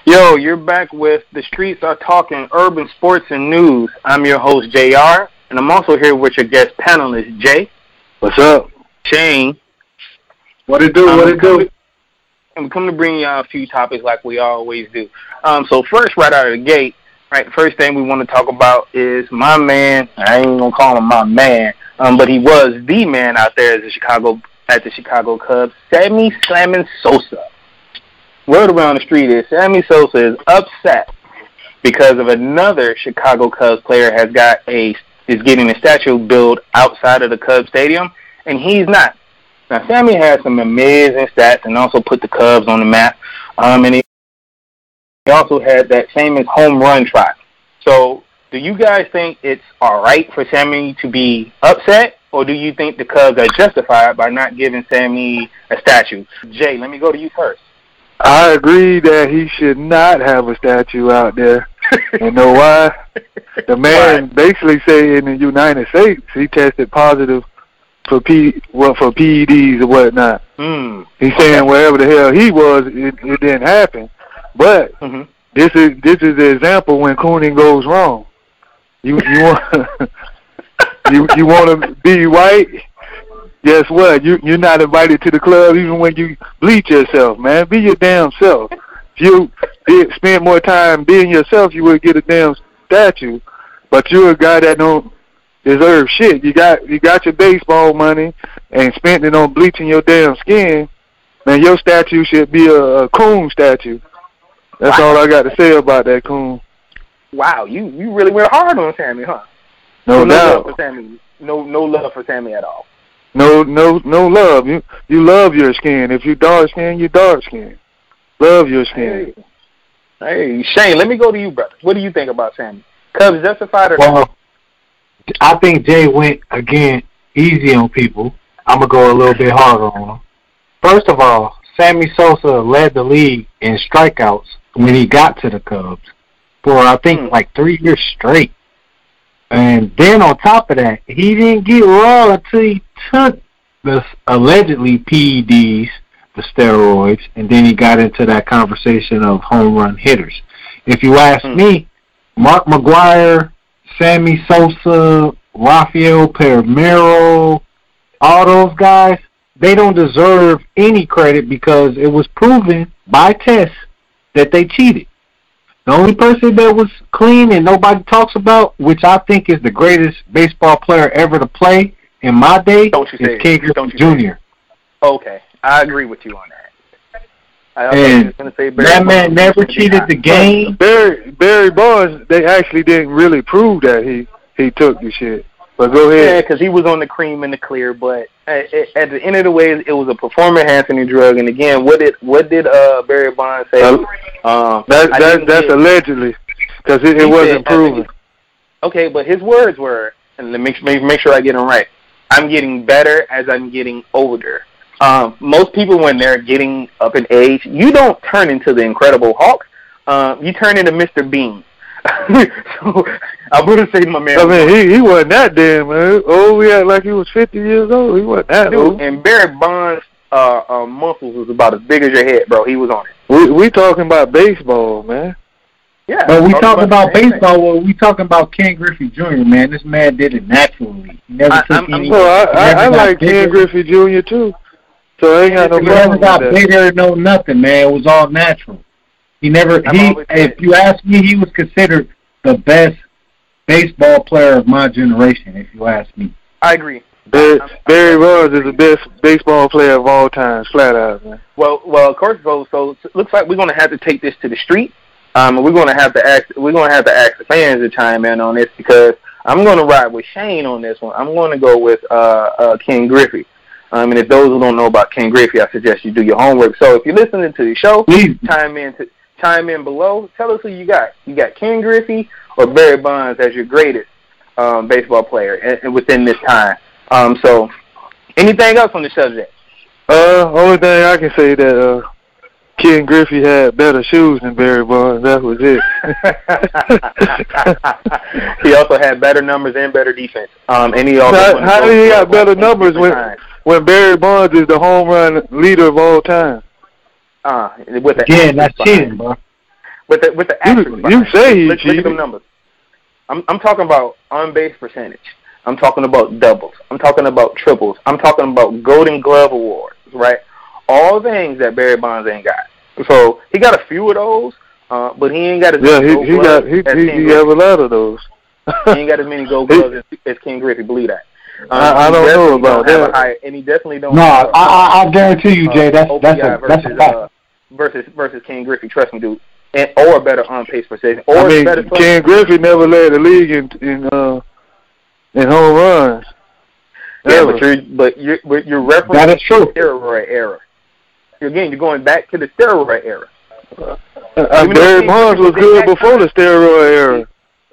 Yo, you're back with The Streets Are Talking Urban Sports and News. I'm your host, JR, and I'm also here with your guest panelist, Jay. What's up? Shane. What it do? And we come to bring y'all a few topics like we always do. So first, right out of the gate, right, first thing we want to talk about is my man. I ain't gonna call him my man, but he was the man out there at the Chicago Cubs, Sammy Slammin' Sosa. Word around the street is Sammy Sosa is upset because of another Chicago Cubs player is getting a statue built outside of the Cubs stadium, and he's not. Now, Sammy has some amazing stats and also put the Cubs on the map. And he also had that famous home run trot. So, do you guys think it's all right for Sammy to be upset, or do you think the Cubs are justified by not giving Sammy a statue? Jay, let me go to you first. I agree that he should not have a statue out there. You know why? The man basically said in the United States he tested positive for PEDs or whatnot. He's saying wherever the hell he was, it didn't happen. But this is the example when cooning goes wrong. You want you want to be white? Guess what? You're not invited to the club even when you bleach yourself, man. Be your damn self. If you spend more time being yourself, you would get a damn statue. But you're a guy that don't deserve shit. You got your baseball money and spent it on bleaching your damn skin. Man, your statue should be a coon statue. That's all I got to say about that coon. Wow, you really went hard on Sammy, huh? No doubt. Love for Sammy. No love for Sammy at all. No love. You love your skin. If you dark skin, you dark skin. Love your skin. Hey, Shane, let me go to you, brother. What do you think about Sammy? Cubs justified or not? Well, I think Jay went, again, easy on people. I'm going to go a little bit harder on him. First of all, Sammy Sosa led the league in strikeouts when he got to the Cubs for, I think, like 3 years straight. And then on top of that, he didn't get raw until he took the allegedly PEDs, the steroids, and then he got into that conversation of home run hitters. If you ask me, Mark McGwire, Sammy Sosa, Rafael Palmeiro, all those guys, they don't deserve any credit because it was proven by tests that they cheated. The only person that was clean and nobody talks about, which I think is the greatest baseball player ever to play in my day, is Ken Griffey Jr. Okay, I agree with you on that. And that man never cheated the game. Barry Bonds, they actually didn't really prove that he took the shit. But go ahead. Yeah, because he was on the cream and the clear. But at the end of the way, it was a performance-enhancing drug. And again, what did Barry Bonds say? That's allegedly, because it wasn't proven. Okay, but his words were, and let me make sure I get them right. I'm getting better as I'm getting older. Most people, when they're getting up in age, you don't turn into the Incredible Hulk. You turn into Mr. Bean. So I'm going to say my man. I mean, he wasn't that damn, man. Oh, he had like he was 50 years old. He wasn't that old. And Barry Bonds' muscles was about as big as your head, bro. He was on it. We talking about baseball, man. Yeah. But we talking about baseball. Well, we talking about Ken Griffey Jr., man. This man did it naturally. He never took any. I like Ken Griffey Jr. too. So I ain't got no problem with that. He never got bigger, no nothing, man. It was all natural. If you ask me, he was considered the best baseball player of my generation, if you ask me. I agree. Barry Bonds is the best baseball player of all time, flat out, man. Well, of course, so it looks like we're going to have to take this to the street. We're going to have to ask the fans to chime in on this because I'm going to ride with Shane on this one. I'm going to go with Ken Griffey. And if those who don't know about Ken Griffey, I suggest you do your homework. So if you're listening to the show, please chime in below. Tell us who you got. You got Ken Griffey or Barry Bonds as your greatest baseball player and within this time. So anything else on the subject? Only thing I can say that Ken Griffey had better shoes than Barry Bonds. That was it. He also had better numbers and better defense. And he also how did he have better numbers when Barry Bonds is the home run leader of all time? Again, that's cheating, bro. with the asterisk. You say he look cheated. at them numbers. I'm talking about on-base percentage. I'm talking about doubles. I'm talking about triples. I'm talking about Golden Glove awards, right? All things that Barry Bonds ain't got. So he got a few of those, but he ain't got as many gold gloves as King Griffey. He have a lot of those. He ain't got as many gold gloves as King Griffey. Believe that. I don't know about that. And he definitely don't. No, I guarantee you, Jay. That's a fact. Versus King Griffey. Trust me, dude. Or a better on-pace percentage. Or better. King Griffey never led the league in home runs. Yeah, but you're referencing that is true. The steroid era. Again, you're going back to the steroid era. Barry Bonds was good before the steroid era.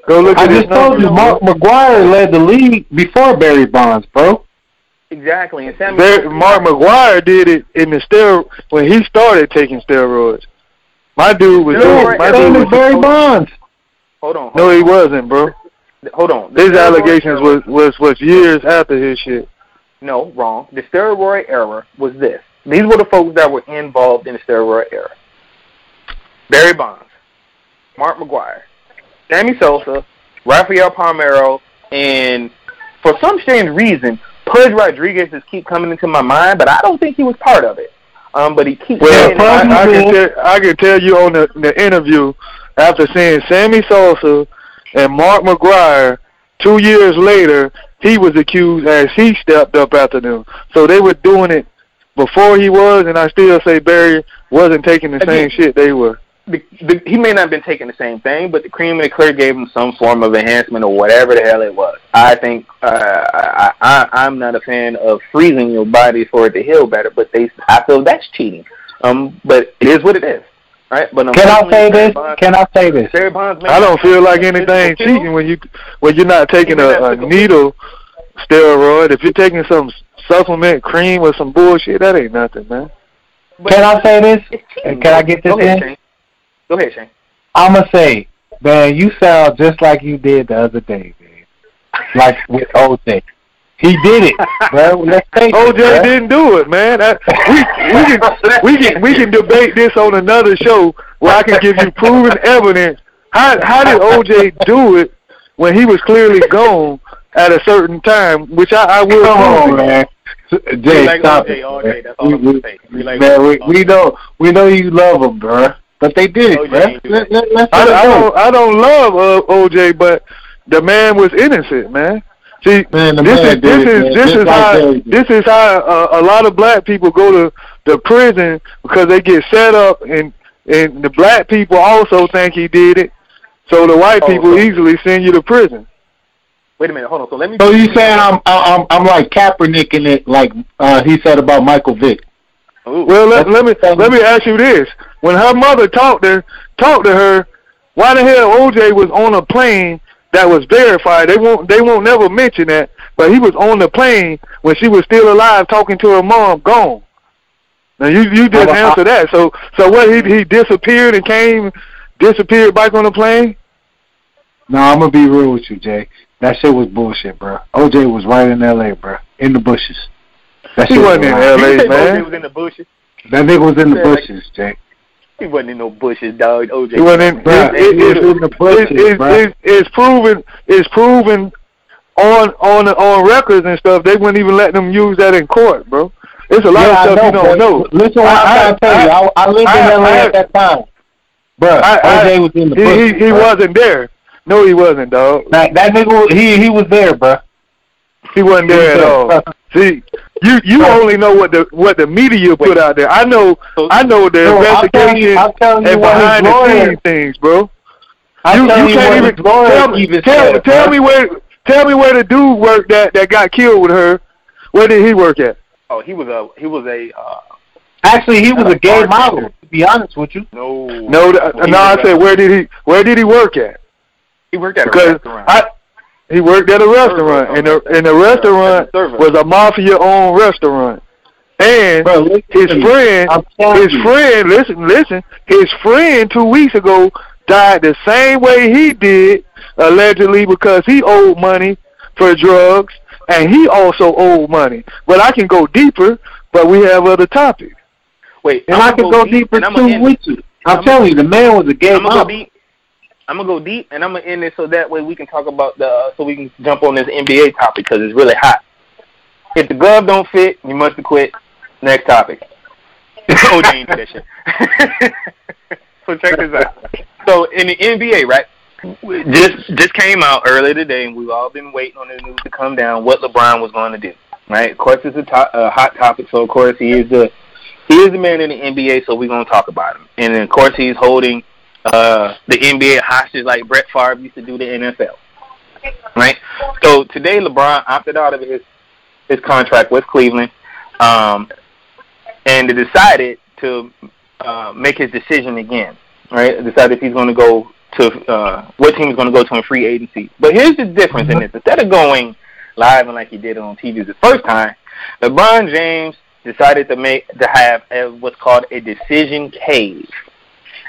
Go look at his numbers. I just told you, Mark McGwire led the league before Barry Bonds, bro. Exactly. And Mark McGwire did it in the when he started taking steroids. My dude was Barry Bonds. Hold on. No, he wasn't, bro. Hold on. His allegations was years after his shit. No, wrong. The steroid era was this. These were the folks that were involved in the steroid era. Barry Bonds, Mark McGwire, Sammy Sosa, Rafael Palmeiro, and for some strange reason, Pudge Rodriguez just keep coming into my mind, but I don't think he was part of it. But he keeps saying I can tell you on the interview after seeing Sammy Sosa and Mark McGwire 2 years later, he was accused as he stepped up after them. So they were doing it before he was, and I still say Barry wasn't taking the same shit they were. He may not have been taking the same thing, but the cream and the clear gave him some form of enhancement or whatever the hell it was. I think I'm not a fan of freezing your body for it to heal better, but I feel that's cheating. But it is what it is, right? But Can I say this? Barry Bonds I don't feel like anything cheating when you're not taking a needle steroid. If you're taking some supplement cream or some bullshit, that ain't nothing, man. Can I say this? And can I get this in? Go ahead, Shane. I'm going to say, man, you sound just like you did the other day, man. Like with OJ. He did it, bro. Let's face it, OJ didn't do it, man. We can debate this on another show where I can give you proven evidence. How did OJ do it when he was clearly gone at a certain time, which I will Come on, man. Jay, like stop OJ it, all day. That's all I'm going to say. We know you love him, bro. But they did it, man. I don't love OJ, but the man was innocent, man. See, this is how a lot of black people go to prison because they get set up, and the black people also think he did it, so the white people easily send you to prison. Wait a minute, hold on. So let me. So you saying I'm like Kaepernick in it, like he said about Michael Vick? Ooh. Well, let me ask you this: when her mother talked to her, why the hell OJ was on a plane that was verified? They won't never mention that, but he was on the plane when she was still alive, talking to her mom, gone. Now you just answer that. So what? He disappeared and disappeared back on the plane? No, I'm gonna be real with you, Jay. That shit was bullshit, bro. OJ was right in L.A., bro, in the bushes. He wasn't in L.A., man. OJ was in the bushes. That nigga was in the bushes, Jay. He wasn't in no bushes, dog. OJ. He wasn't in the bushes, bro. It's proven on records and stuff. They wouldn't even let them use that in court, bro. It's a lot of stuff you don't know. Listen, what I'm trying to tell you. I lived in L.A. at that time, bro. OJ was in the bushes. He wasn't there. No, he wasn't, dog. That nigga, he was there, bro. He wasn't there at all. See, you only know what the media put out there. I know the investigation and behind the scenes things, bro. You can't even tell me where the dude worked that got killed with her. Where did he work at? Oh, he was a actually he was a gay model. To be honest with you. No. I said where did he work at? He worked at a restaurant. He worked at a restaurant, and the restaurant was a mafia-owned restaurant. And his friend 2 weeks ago died the same way he did, allegedly, because he owed money for drugs, and he also owed money. But I can go deeper, but we have other topics. Wait, and I can go deeper too with you. I'm telling you, the man was a gay I'm gonna go deep, and I'm gonna end it so that way we can talk about so we can jump on this NBA topic because it's really hot. If the glove don't fit, you must have quit. Next topic. OJ ain't do that shit. So check this out. So in the NBA, right? Just came out earlier today, and we've all been waiting on the news to come down what LeBron was going to do. Right? Of course, it's a hot topic. So of course he is the man in the NBA. So we're gonna talk about him. And then, of course he's holding the NBA hostage like Brett Favre used to do the NFL. Right? So today LeBron opted out of his contract with Cleveland, and decided to make his decision again. Right? Decided if he's going to go to what team is going to go to in free agency. But here's the difference in this: instead of going live and like he did on TV the first time, LeBron James decided to have what's called a decision cave.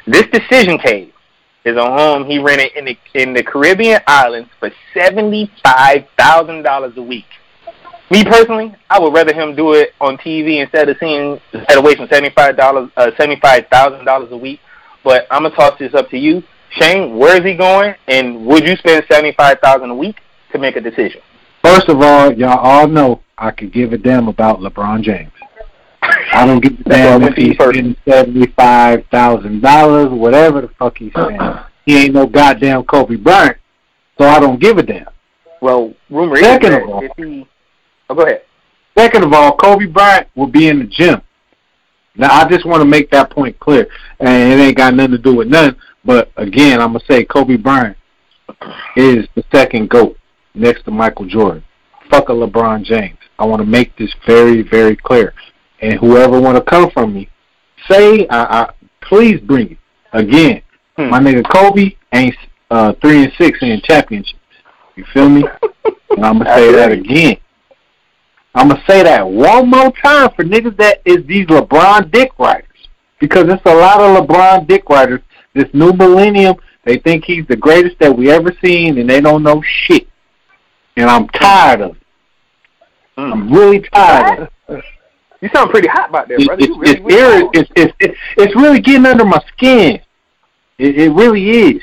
This decision cave is a home he rented in the Caribbean islands for $75,000 a week. Me personally, I would rather him do it on TV instead of wasting $75,000 a week. But I'm gonna toss this up to you, Shane. Where is he going, and would you spend $75,000 a week to make a decision? First of all, y'all all know I could give a damn about LeBron James. I don't give a damn if he's spending $75,000, whatever the fuck he's spending. He ain't no goddamn Kobe Bryant, so I don't give a damn. Well, rumor is that if he... Oh, go ahead. Second of all, Kobe Bryant will be in the gym. Now, I just want to make that point clear, and it ain't got nothing to do with nothing, but again, I'm going to say Kobe Bryant is the second GOAT next to Michael Jordan. Fuck a LeBron James. I want to make this very, very clear. And whoever want to come from me, say, please bring it. Again, my nigga Kobe ain't 3-6 in championships. You feel me? And I'm going to say that again. I'm going to say that one more time for niggas that is these LeBron dick riders. Because it's a lot of LeBron dick riders. This new millennium, they think he's the greatest that we ever seen, and they don't know shit. And I'm tired of it. I'm really tired of it. You sound pretty hot about that, brother. It's really getting under my skin. It really is.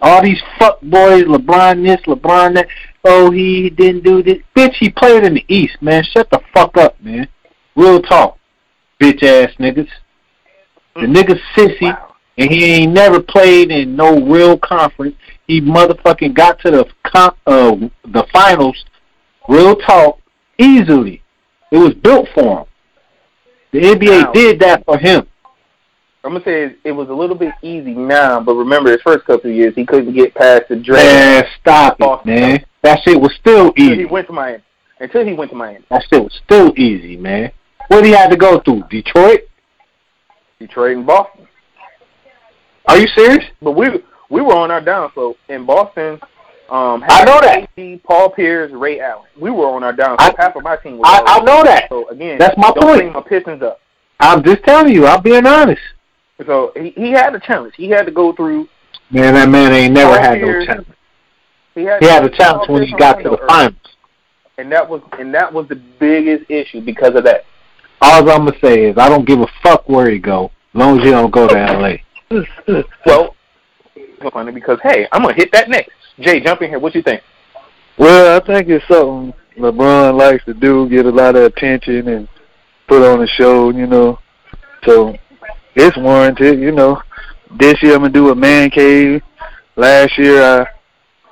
All these fuck boys, LeBron this, LeBron that. Oh, he didn't do this. Bitch, he played in the East, man. Shut the fuck up, man. Real talk. Bitch ass niggas. The nigga's sissy, and he ain't never played in no real conference. He motherfucking got to the finals, real talk, easily. It was built for him. The NBA did that for him. I'm going to say it was a little bit easy now, but remember his first couple of years, he couldn't get past the draft. Man, stop it, man. That shit was still easy. Until he went to Miami. That shit was still easy, man. What did he have to go through? Detroit and Boston. Are you serious? But we were on our down slope in Boston. I know that. Paul Pierce, Ray Allen. We were on our down slope. Half of my team was I know that. So again, that's my don't point. bring my Pistons up. I'm just telling you. I'm being honest. So he had a challenge. He had to go through. Man, that man ain't never had no challenge. He had a challenge when he got to the finals. And that was the biggest issue because of that. All I'm gonna say is I don't give a fuck where he go, as long as he don't go to LA. Well, it's funny because hey, I'm gonna hit that next. Jay, jump in here. What you think? Well, I think it's something LeBron likes to do, get a lot of attention and put on a show, you know. So it's warranted, you know. This year I'm gonna do a man cave. Last year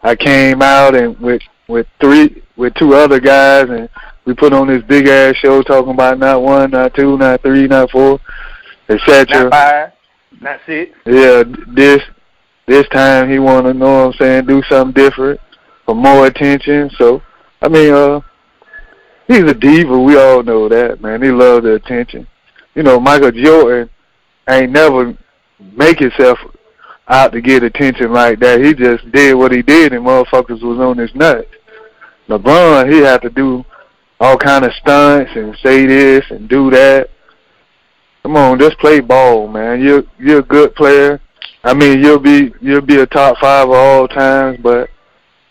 I came out and with two other guys, and we put on this big ass show talking about not 1, not 2, not 3, not 4, etc. Not 5, not 6. Yeah, this time he want to, know what I'm saying, do something different for more attention. So, I mean, he's a diva. We all know that, man. He loves the attention. You know, Michael Jordan ain't never make himself out to get attention like that. He just did what he did, and motherfuckers was on his nuts. LeBron, he had to do all kind of stunts and say this and do that. Come on, just play ball, man. You're a good player. I mean, you'll be a top 5 of all times, but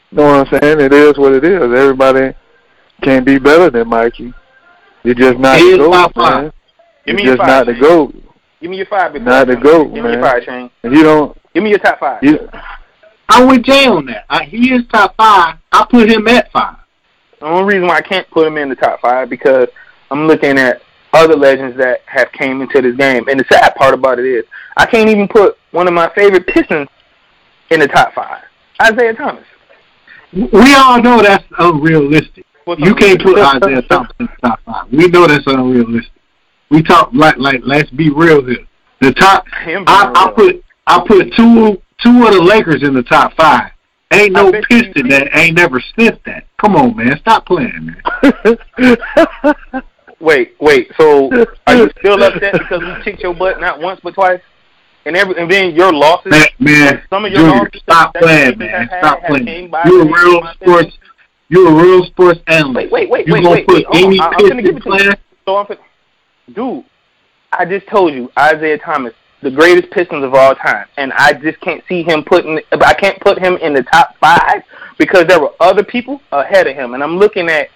you know what I'm saying? It is what it is. Everybody can't be better than Mikey. You're just not the GOAT, man. You're just not the GOAT. Give me your 5. Not the GOAT, Give man. me your 5, Shane. If you don't, Give me your top 5. I'm with Jay on that. He is top 5. I put him at 5. The only reason why I can't put him in the top 5 because I'm looking at other legends that have came into this game. And the sad part about it is I can't even put one of my favorite Pistons in the top 5. Isaiah Thomas. We all know that's unrealistic. You can't put Isaiah Thomas in the top 5. We know that's unrealistic. We talk like let's be real here. The top I put two of the Lakers in the top 5. Ain't no Piston that ain't never sniffed that. Come on, man. Stop playing, man. Wait. So are you still upset because we kicked your butt not once but twice? And then your losses, man. Some of your Junior, losses. Stop playing, man. Stop playing. You're a real sports analyst. Wait. You gonna put any Piston player? Dude, I just told you Isaiah Thomas, the greatest Pistons of all time, and I just can't see him I can't put him in the top 5 because there were other people ahead of him, and I'm looking at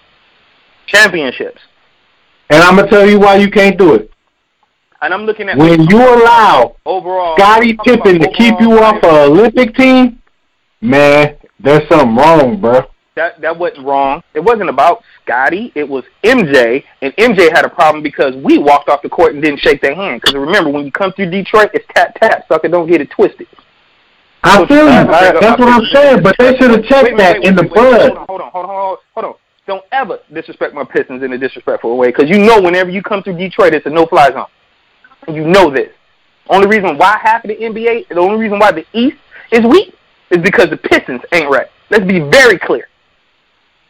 championships. And I'm gonna tell you why you can't do it. And I'm looking at when you allow overall Scottie Pippen to keep you off an Olympic team, man, there's something wrong, bro. That wasn't wrong. It wasn't about Scottie. It was MJ, and MJ had a problem because we walked off the court and didn't shake their hand. Because remember, when you come through Detroit, it's tap, sucker. Don't get it twisted. I feel you. That's what I'm saying. But they should have checked that in the bud. Hold on. Don't ever disrespect my Pistons in a disrespectful way, because you know whenever you come through Detroit, it's a no-fly zone. You know this. Only reason why half of the NBA, the only reason why the East is weak is because the Pistons ain't right. Let's be very clear.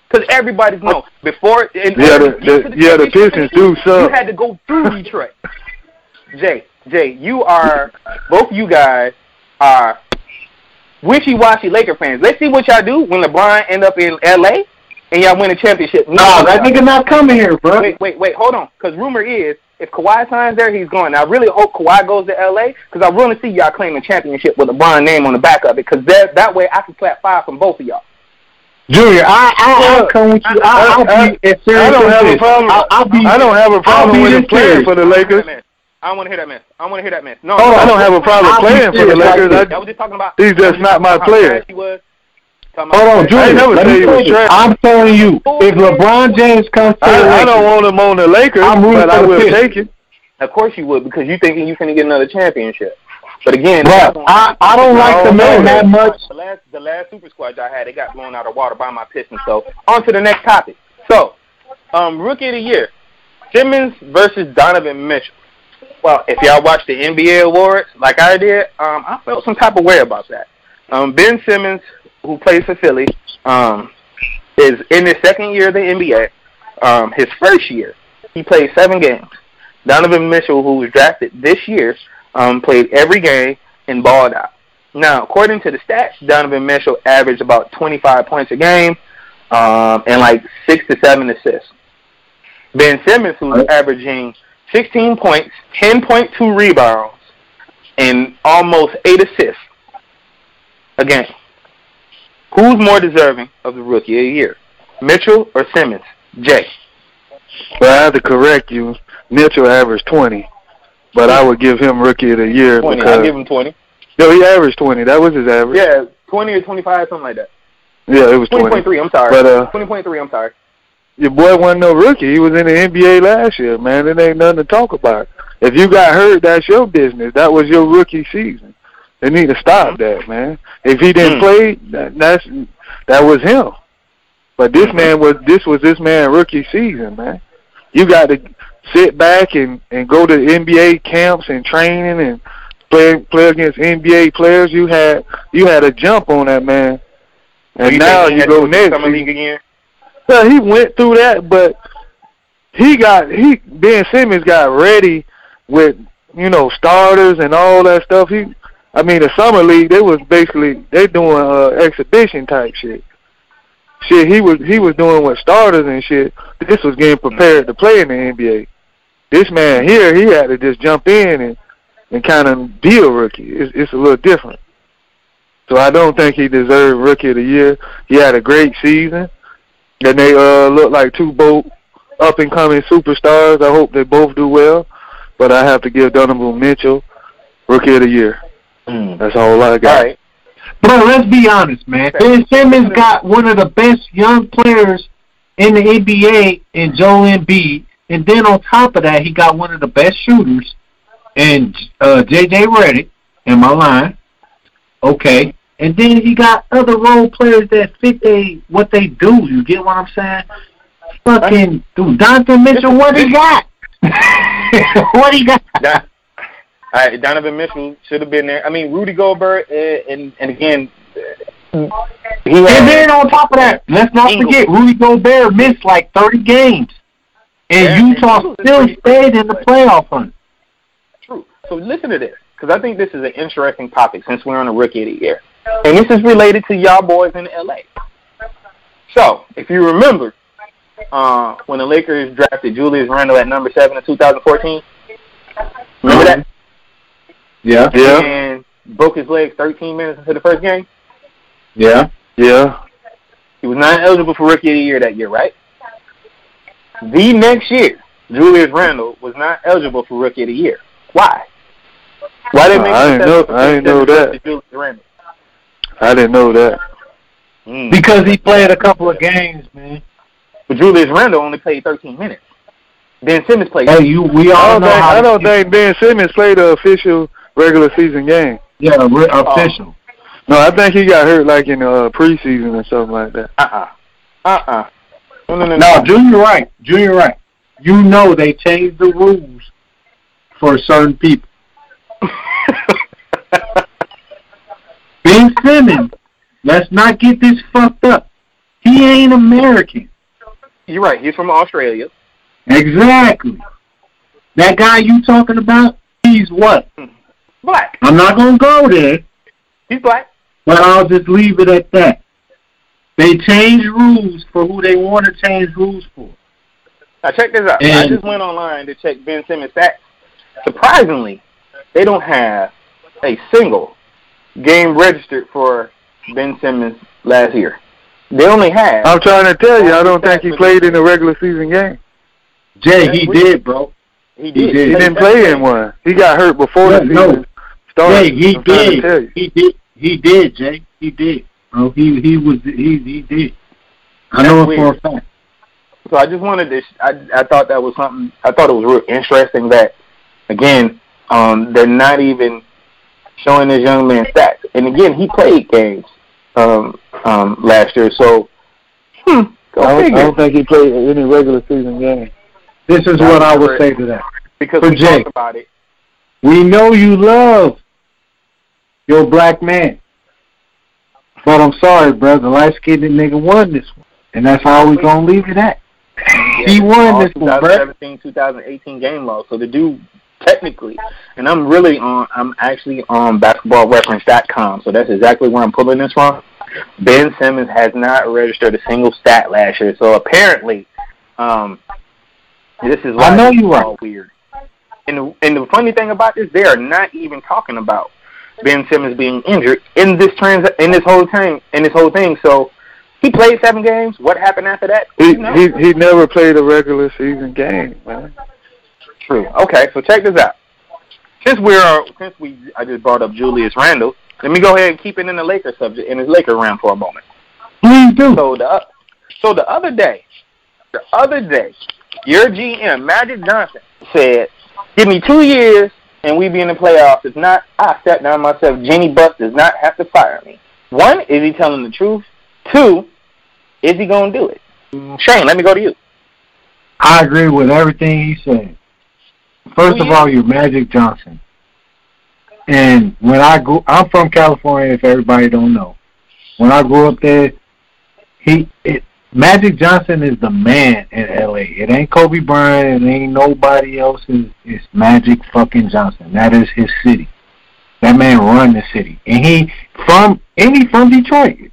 Because everybody knows before. The Pistons do suck. You had to go through Detroit. Jay, both you guys are wishy-washy Laker fans. Let's see what y'all do when LeBron end up in LA and y'all win a championship. No, that nigga not coming here, bro. Wait, hold on. Because rumor is, if Kawhi signs there, he's going. Now, I really hope Kawhi goes to LA because I want to see y'all claim a championship with LeBron name on the back of it, because that way I can clap 5 from both of y'all. Junior, I'll come with you. I'll be as serious. I don't have a problem. I don't have a problem with him playing for the Lakers. I don't want to hear that mess. No, I don't have a problem playing for the Lakers. I was just talking about. He's just not my player. Hold on, Junior. I never say he was trash. I'm telling you, if LeBron James comes to the Lakers, I don't want him on the Lakers, but I will take it. Of course you would, because you thinking you finna get another championship. But again, bro, I don't like the man that much. The last super squad I had, it got blown out of water by my Pistons. So on to the next topic. So, Rookie of the Year, Simmons versus Donovan Mitchell. Well, if y'all watched the NBA awards like I did, I felt some type of way about that. Ben Simmons, who plays for Philly, is in his second year of the NBA. His first year, he played 7 games. Donovan Mitchell, who was drafted this year, played every game and balled out. Now, according to the stats, Donovan Mitchell averaged about 25 points a game and like 6 to 7 assists. Ben Simmons, who's averaging 16 points, 10.2 rebounds, and almost 8 assists a game. Who's more deserving of the Rookie of the Year, Mitchell or Simmons? Jay. Well, I have to correct you. Mitchell averaged 20, but I would give him Rookie of the Year 20. because I'll give him 20. No, he averaged 20. That was his average. Yeah, 20 or 25, something like that. Yeah, it was 20.3. I'm sorry. But 20.3. I'm sorry. Your boy wasn't no rookie. He was in the NBA last year, man. It ain't nothing to talk about. If you got hurt, that's your business. That was your rookie season. They need to stop that, man. If he didn't play, that was him. But this was this man's rookie season, man. You got to sit back and go to NBA camps and training and play against NBA players. You had a jump on that, man. And now you go next. Summer league again? Well, he went through that, but Ben Simmons got ready with, starters and all that stuff. The summer league, they doing exhibition type shit. He was doing with starters and shit. This was getting prepared to play in the NBA. This man here, he had to just jump in and kind of be a rookie. It's a little different. So I don't think he deserved Rookie of the Year. He had a great season. And they look like two both up-and-coming superstars. I hope they both do well. but I have to give Donovan Mitchell Rookie of the Year. That's all I got. All right. Bro, let's be honest, man. Ben Simmons got one of the best young players in the NBA in Joel Embiid, and then on top of that, he got one of the best shooters in J.J. Redick. Am I lying? Okay. And then he got other role players that fit what they do. You get what I'm saying? Fucking dude, Donovan Mitchell, what he got? What he got? Donovan Mitchell should have been there. I mean, Rudy Gobert, and again, and then on top of that, let's not forget, Rudy Gobert missed like 30 games. And Utah still stayed in the playoff hunt. True. So listen to this, because I think this is an interesting topic since we're on the Rookie of the Year. And this is related to y'all boys in L.A. So, if you remember, when the Lakers drafted Julius Randle at number 7 in 2014, remember that? Yeah. And broke his leg 13 minutes into the first game? Yeah. Yeah. He was not eligible for Rookie of the Year that year, right? The next year, Julius Randle was not eligible for Rookie of the Year. Why? Why did they make I didn't know that. Julius Randle? I didn't know that. Because he played a couple of games, man. But Julius Randle only played 13 minutes. Ben Simmons played. Hey, we all know how. I don't think Ben Simmons played the official regular season game. Yeah, official. No, I think he got hurt like in preseason or something like that. No, Junior right. You know they changed the rules for certain people. Ben Simmons, let's not get this fucked up. He ain't American. You're right. He's from Australia. Exactly. That guy you talking about, he's what? Black. I'm not going to go there. He's black. But I'll just leave it at that. They change rules for who they want to change rules for. Now check this out. I just went online to check Ben Simmons' stats. Surprisingly, they don't have a single game registered for Ben Simmons last year. They only have... I'm trying to tell you, I don't think he played in the regular season game. Jay, he did, bro. He did. He didn't play in one. He got hurt before the season started. Jay, he did. He did, Jay. He did. Bro, he did. I know it for a fact. So I just wanted to. I thought that was something. I thought it was real interesting that, again, they're not even showing this young man stats. And again, he played games last year. So I don't think he played any regular season game. This is what I would say to that. Because for we Jay, talked about it. We know you love your black man. But I'm sorry, brother. The light-skinned nigga won this one. And that's how we going to leave it at. Yeah, he won this one, bro. 2017-2018 game law. So the dude, technically, and I'm actually on basketballreference.com. So that's exactly where I'm pulling this from. Ben Simmons has not registered a single stat last year. So apparently, this is why I know you are all weird. And the funny thing about this, they are not even talking about Ben Simmons being injured in this whole thing. So he played 7 games. What happened after that? He never played a regular season game, man. True. Okay, so check this out. I just brought up Julius Randle. Let me go ahead and keep it in the Lakers subject, in his Laker round for a moment. Please do. So the other day, your GM, Magic Johnson, said, "Give me 2 years and we be in the playoffs. If not, I step down myself. Jenny Buss does not have to fire me." 1, is he telling the truth? 2, is he going to do it? Shane, let me go to you. I agree with everything he said. First of all, you're Magic Johnson. And when I'm from California, if everybody don't know. When I grew up there, Magic Johnson is the man in L.A. It ain't Kobe Bryant. It ain't nobody else. It's Magic fucking Johnson. That is his city. That man run the city. And he from Detroit.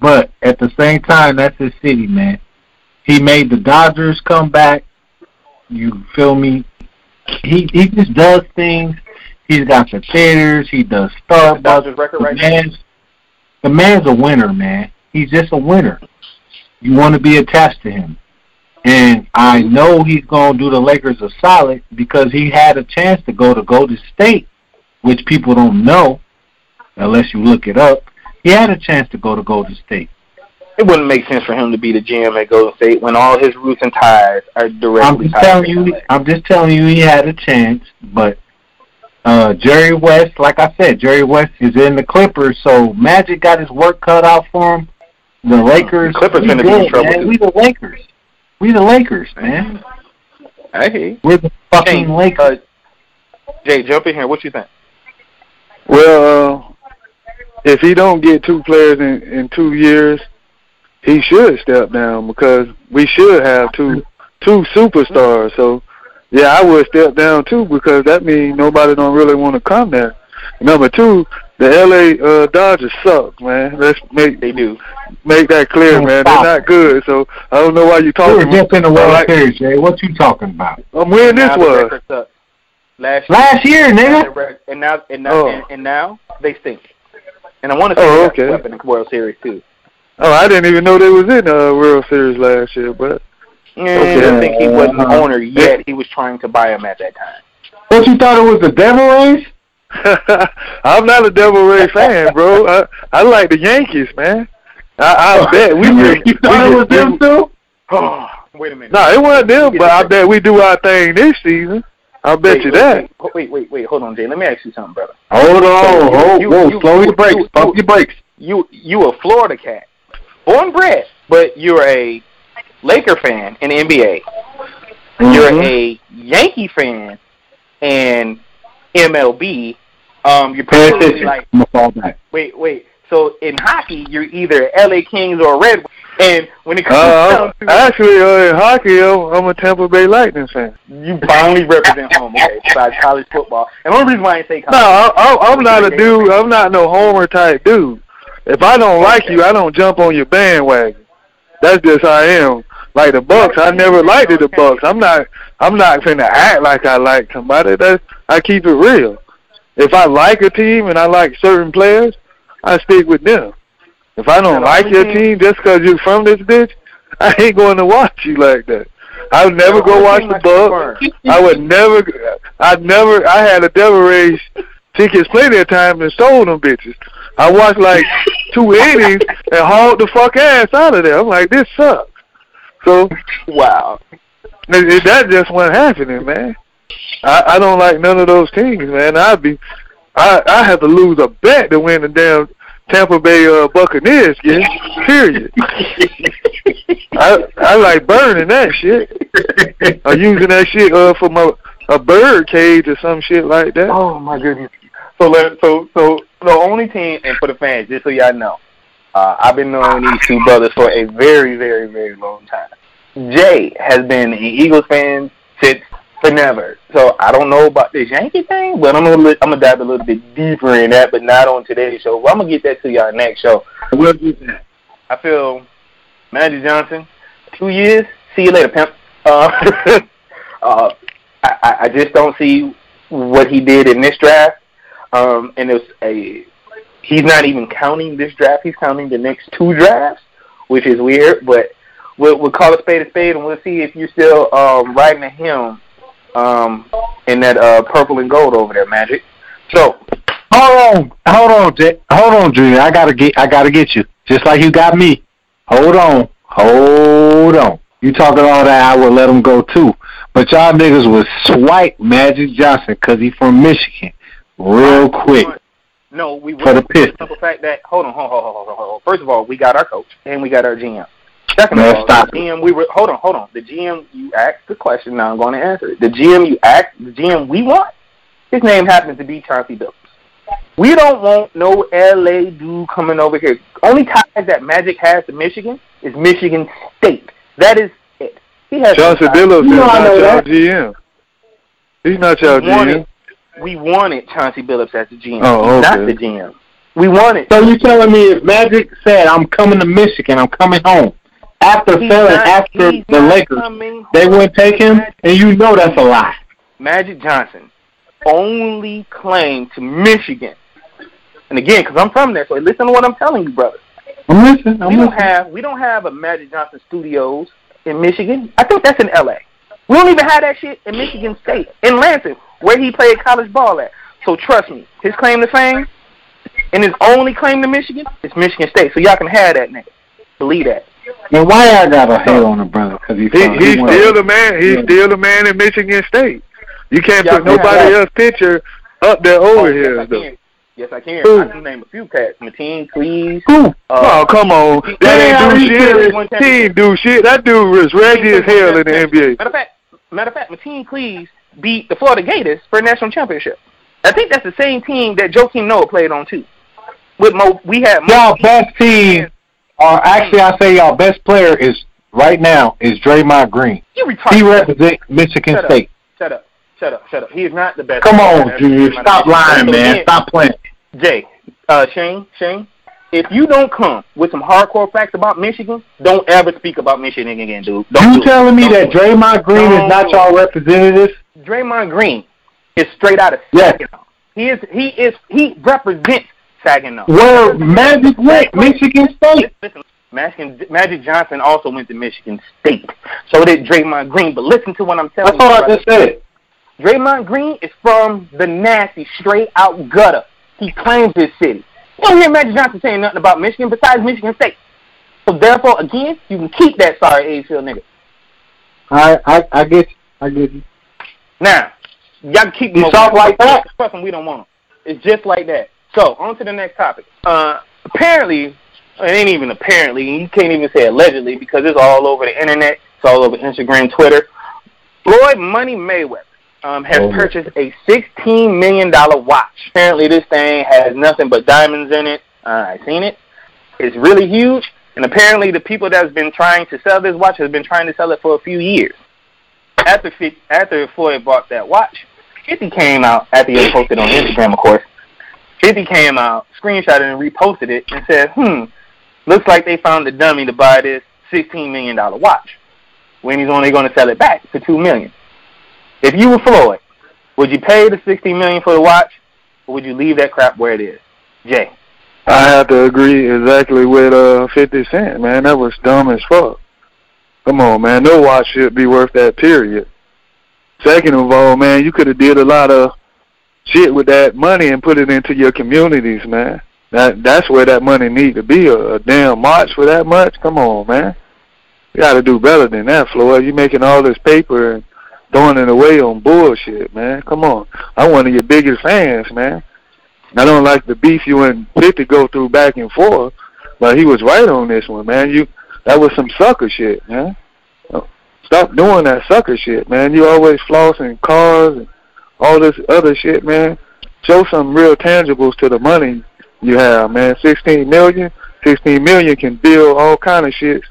But at the same time, that's his city, man. He made the Dodgers come back. You feel me? He just does things. He's got the theaters. He does stuff. Dodgers record right now. The man's a winner, man. He's just a winner. You want to be attached to him. And I know he's going to do the Lakers a solid because he had a chance to go to Golden State, which people don't know unless you look it up. He had a chance to go to Golden State. It wouldn't make sense for him to be the GM at Golden State when all his roots and ties are directly tied. I'm just telling you he had a chance, but Jerry West, like I said, Jerry West is in the Clippers, so Magic got his work cut out for him. The Lakers, Clippers finna be in trouble too. We the Lakers. We the Lakers, man. I hear you. We're the fucking Lakers. Jay, jump in here. What you think? Well, if he don't get two players in 2 years, he should step down because we should have two superstars. So, yeah, I would step down too because that means nobody don't really want to come there. Number two, the LA Dodgers suck, man. They do make that clear, man. They're not good. So I don't know why you talking. We're just in the World Series, Jay. What you talking about? When this was last year, nigga. And now they stink. And I want to say okay. In the World Series too. Oh, I didn't even know they was in the World Series last year, but okay. I think he wasn't the owner yet. He was trying to buy him at that time. What, you thought it was the Devil Rays? I'm not a Devil Rays fan, bro. I like the Yankees, man. I bet we you thought it was them too? Oh, wait a minute. No, it wasn't them, but I bet we do our thing this season. I bet you that. Wait. Hold on, Jay. Let me ask you something, brother. Hold on. Slow your brakes. Pump your brakes. You a Florida cat. Born bred, but you're a Laker fan in the NBA. Mm-hmm. You're a Yankee fan in MLB. You're probably like, I'm gonna fall back. Wait. So in hockey, you're either LA Kings or Red Wings. And when it comes down to actually in hockey, I'm a Tampa Bay Lightning fan. You finally represent home, okay? Besides college football. And the only reason why I say college. No, I'm not a dude. I'm not no homer type dude. If I don't like you, I don't jump on your bandwagon. That's just how I am. Like the Bucks, I never liked the Bucks. I'm not finna act like I like somebody. I keep it real. If I like a team and I like certain players, I stick with them. If I don't like your team just because you're from this bitch, I ain't going to watch you like that. I would never go watch the Bucks. I had a Devil Rays tickets plenty of times and sold them bitches. I watched like 2 innings and hauled the fuck ass out of there. I'm like, this sucks. So, wow. That just wasn't happening, man. I don't like none of those teams, man. I have to lose a bet to win the damn Tampa Bay Buccaneers game. Period. I like burning that shit. Or using that shit for a bird cage or some shit like that. Oh my goodness. So the only team, and for the fans, just so y'all know, I've been knowing these two brothers for a very, very, very long time. Jay has been an Eagles fan since forever. So I don't know about this Yankee thing, but I'm gonna dive a little bit deeper in that, but not on today's show. Well, I'm gonna get that to y'all next show. We'll do that. I feel Magic Johnson, 2 years. See you later, pimp. I just don't see what he did in this draft. And he's not even counting this draft. He's counting the next 2 drafts, which is weird. But we'll call a spade, and we'll see if you're still riding a him in that purple and gold over there, Magic. So hold on, Jay. Hold on, Junior. I gotta get you. Just like you got me. Hold on. You talking all that? I would let him go too. But y'all niggas would swipe Magic Johnson because he from Michigan. Real quick. No, we for the Pistons. The simple fact that hold on. First of all, we got our coach and we got our GM. Second of all, the GM hold on. The GM you asked the question, now I'm going to answer it. The GM we want, his name happens to be Chauncey Billups. We don't want no LA dude coming over here. Only ties that Magic has to Michigan is Michigan State. That is it. He has Chauncey Billups is not your GM. He's not your GM. We wanted Chauncey Billups as the GM. Oh, okay. He's not the GM. We wanted. So you telling me if Magic said, I'm coming to Michigan, I'm coming home, after the Lakers, they wouldn't take him? And you know that's a lie. Magic Johnson only claim to Michigan. And again, because I'm from there, so listen to what I'm telling you, brother. I'm listening. We don't have a Magic Johnson Studios in Michigan. I think that's in L.A. We don't even have that shit in Michigan State, in Lansing, where he played college ball at. So trust me, his claim to fame and his only claim to Michigan is Michigan State. So y'all can have that nigga. Believe that. And why I got a hate on the brother? Because he's still the man. He's still the man in Michigan State. You can't put nobody else's picture up there over here, though. Yes, I can. I can name a few cats. Mateen Cleaves. Oh, come on. That ain't do shit. He ain't do shit. That dude was ready as hell in the NBA. Matter of fact, Mateen Cleaves beat the Florida Gators for a national championship. I think that's the same team that Joakim Noah played on, too. With we had y'all best team, or actually I say y'all best player is, right now, is Draymond Green. You retarded. He represents Michigan State. Shut up. He is not the best. Come on, dude. Stop lying, man. Stop playing. Jay, Shane, if you don't come with some hardcore facts about Michigan, don't ever speak about Michigan again, dude. You telling me that Draymond Green is not y'all representative? Draymond Green is straight out of Saginaw. He represents Saginaw. Where Magic went, Michigan State. Listen, Magic Johnson also went to Michigan State. So did Draymond Green. But listen to what I'm telling you. That's all I just said. Draymond Green is from the nasty, straight out gutter. He claims his city. You don't hear Magic Johnson saying nothing about Michigan besides Michigan State. So therefore, again, you can keep that sorry Aysfield nigga. I get you. Now, y'all can keep you talk like that. Fucking, we don't want them. It's just like that. So on to the next topic. Apparently, it ain't even apparently. You can't even say allegedly because it's all over the internet. It's all over Instagram, Twitter. Floyd Money Mayweather has purchased a $16 million watch. Apparently, this thing has nothing but diamonds in it. I've seen it. It's really huge. And apparently, the people that's been trying to sell this watch has been trying to sell it for a few years. After Floyd bought that watch, 50 came out, after he posted on Instagram, of course. 50 came out, screenshotted and reposted it, and said, looks like they found the dummy to buy this $16 million watch when he's only going to sell it back for $2 million. If you were Floyd, would you pay the $16 million for the watch, or would you leave that crap where it is? Jay. I have to agree exactly with 50 Cent, man. That was dumb as fuck. Come on, man. No watch should be worth that, period. Second of all, man, you could have did a lot of shit with that money and put it into your communities, man. That's where that money need to be. A damn watch for that much? Come on, man. You got to do better than that, Floyd. You making all this paper and throwing it away on bullshit, man. Come on. I'm one of your biggest fans, man. I don't like the beef you and 50 go through back and forth, but he was right on this one, man. That was some sucker shit, man. Stop doing that sucker shit, man. You always flossing cars and all this other shit, man. Show some real tangibles to the money you have, man. 16 million can build all kind of shit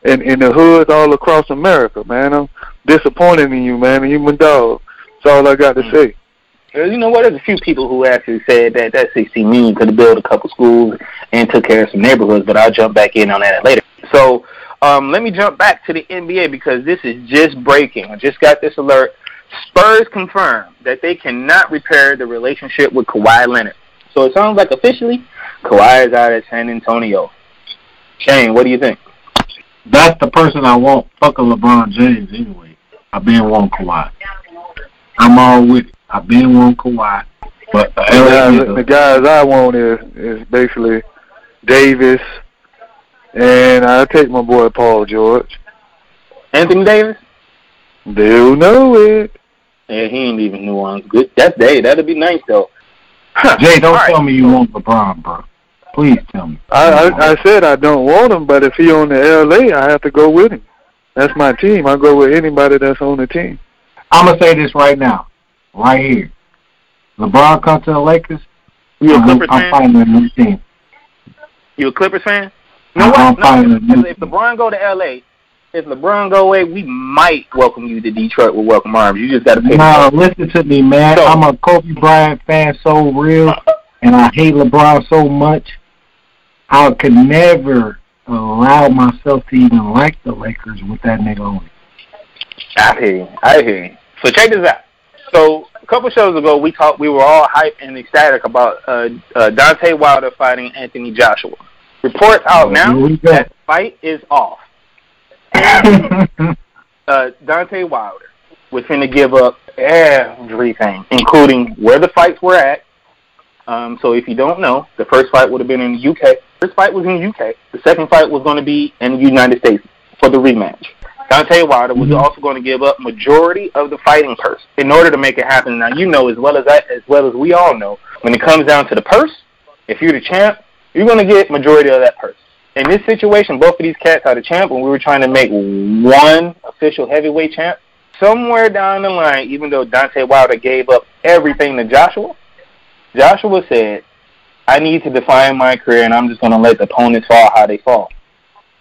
in the hoods all across America, man. I'm disappointed in you, man. You my dog. That's all I got to say. You know what? There's a few people who actually said that 16 million could have built a couple schools and took care of some neighborhoods, but I'll jump back in on that later. So let me jump back to the NBA because this is just breaking. I just got this alert. Spurs confirmed that they cannot repair the relationship with Kawhi Leonard. So it sounds like officially Kawhi is out at San Antonio. Shane, what do you think? That's the person I want. Fuck a LeBron James anyway. I've been wanting Kawhi. I'm all with it. I've been wanting Kawhi. But the guys I want is basically Davis, and I'll take my boy Paul George. Anthony Davis? They'll know it. Yeah, he ain't even New Orleans. Good. That'd be nice though. Jay, don't tell me you want LeBron, bro. Please tell me. I said I don't want him, but if he on the LA, I have to go with him. That's my team. I go with anybody that's on the team. I'm gonna say this right now, right here. LeBron come to the Lakers. You a Clippers fan? I'm finding a new team. You a Clippers fan? No, if LeBron go to LA, if LeBron go away, we might welcome you to Detroit with welcome arms. You just got to pay. No, listen to me, man. So, I'm a Kobe Bryant fan so real, and I hate LeBron so much. I could never allow myself to even like the Lakers with that nigga on it. I hear you. So check this out. So a couple shows ago, we were all hyped and ecstatic about Deontay Wilder fighting Anthony Joshua. Reports out now that the fight is off. Deontay Wilder was finna give up everything, including where the fights were at. So if you don't know, the first fight would have been in the UK. First fight was in the UK. The second fight was going to be in the United States for the rematch. Deontay Wilder was also going to give up majority of the fighting purse in order to make it happen. Now, you know as well as we all know, when it comes down to the purse, if you're the champ, you're going to get majority of that purse. In this situation, both of these cats are the champ, and we were trying to make one official heavyweight champ. Somewhere down the line, even though Deontay Wilder gave up everything to Joshua said, I need to define my career, and I'm just going to let the opponents fall how they fall.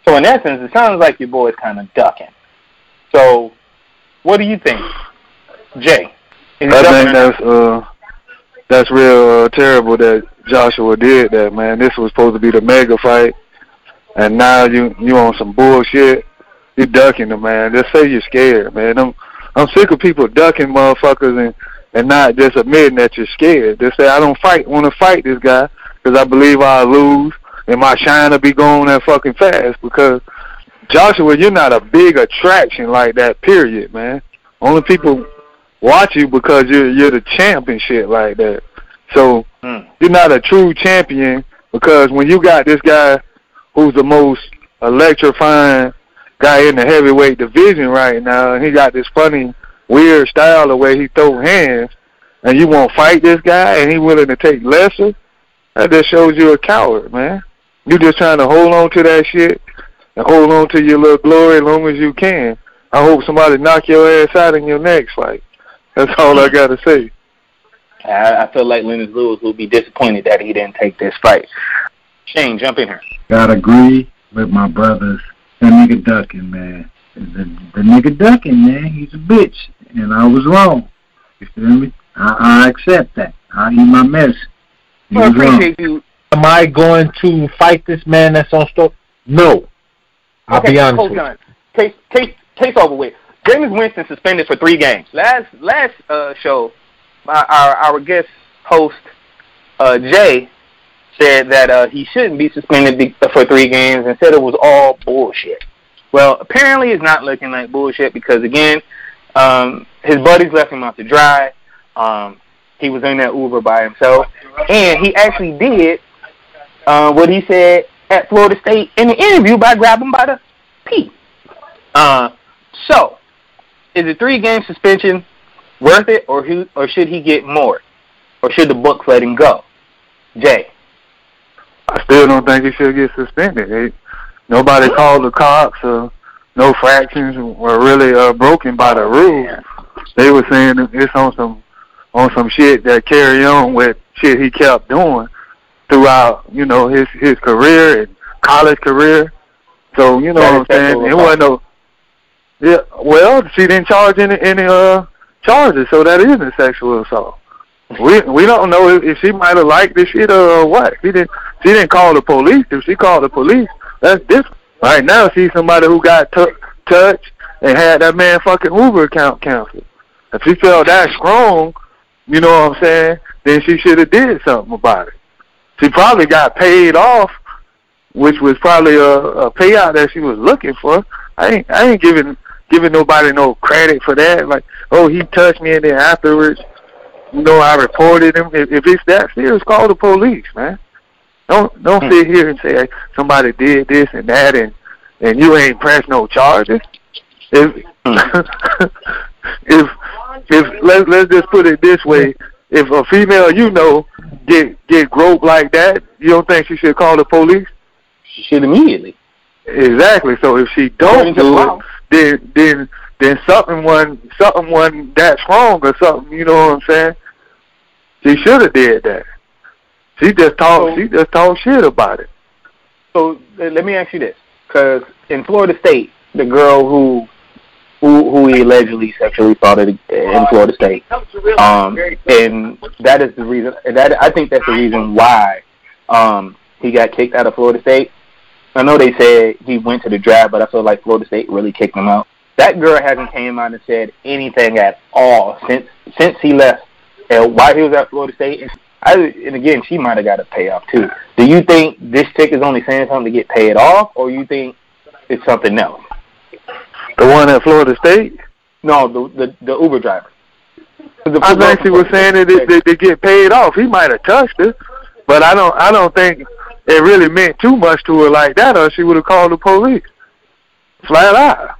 So in essence, it sounds like your boy is kind of ducking. So what do you think, Jay? I think that's real terrible that Joshua did that, man. This was supposed to be the mega fight, and now you on some bullshit. You ducking them, man. Just say you're scared, man. I'm sick of people ducking motherfuckers and not just admitting that you're scared. Just say, I don't want to fight this guy because I believe I'll lose and my shine will be going that fucking fast. Because, Joshua, you're not a big attraction like that, period, man. Only people watch you because you're the champ and shit like that. So, you're not a true champion because when you got this guy who's the most electrifying guy in the heavyweight division right now, and he got this funny, weird style the way he throw hands, and you won't fight this guy, and he willing to take lesser, that just shows you a coward, man. You just trying to hold on to that shit and hold on to your little glory as long as you can. I hope somebody knock your ass out in your next fight. That's all I got to say. I feel like Lennox Lewis will be disappointed that he didn't take this fight. Shane, jump in here. Gotta agree with my brothers. That nigga ducking, man. The nigga ducking, man. He's a bitch. And I was wrong. You feel me? I accept that. I eat my medicine. I appreciate you. Am I going to fight this man that's on stroke? No. I'll be honest with you. Case over with. Jameis Winston suspended for 3 games. Last show, our guest host, Jay, said that he shouldn't be suspended for 3 games and said it was all bullshit. Well, apparently it's not looking like bullshit because, again, his buddies left him out to dry. He was in that Uber by himself. And he actually did what he said at Florida State in the interview by grabbing by the pee. So, is a 3-game suspension worth it, or should he get more? Or should the books let him go? Jay? I still don't think he should get suspended. Nobody called the cops, or no fractions were really broken by the rules. They were saying it's on some shit that carry on with shit he kept doing throughout, his career and college career. So, you know what I'm saying? It wasn't no. Yeah, well, she didn't charge any charges, so that is a sexual assault. We don't know if she might have liked this shit or what. She didn't call the police. If she called the police, that's different. Right now, she's somebody who got touched and had that man fucking Uber account canceled. If she felt that strong, you know what I'm saying, then she should have did something about it. She probably got paid off, which was probably a payout that she was looking for. I ain't giving nobody no credit for that. Like, oh, he touched me, and then afterwards, I reported him. If it's that serious, call the police, man. Don't sit here and say, hey, somebody did this and that, and you ain't pressed no charges. If let's just put it this way, if a female get groped like that, you don't think she should call the police? She should immediately. Exactly. So if she don't do it, then something wasn't that strong or something. You know what I'm saying? She should have did that. She just talked shit about it. So let me ask you this, because in Florida State, the girl who he allegedly sexually assaulted in Florida State, and that is the reason. I think that's the reason why he got kicked out of Florida State. I know they said he went to the draft, but I feel like Florida State really kicked him out. That girl hasn't came out and said anything at all since he left. And while he was at Florida State, and again, she might have got a payoff too. Do you think this chick is only saying something to get paid off, or you think it's something else? The one at Florida State? No, the Uber driver. I think she was saying that they get paid off. He might have touched her, but I don't think it really meant too much to her like that, or she would have called the police. Flat out.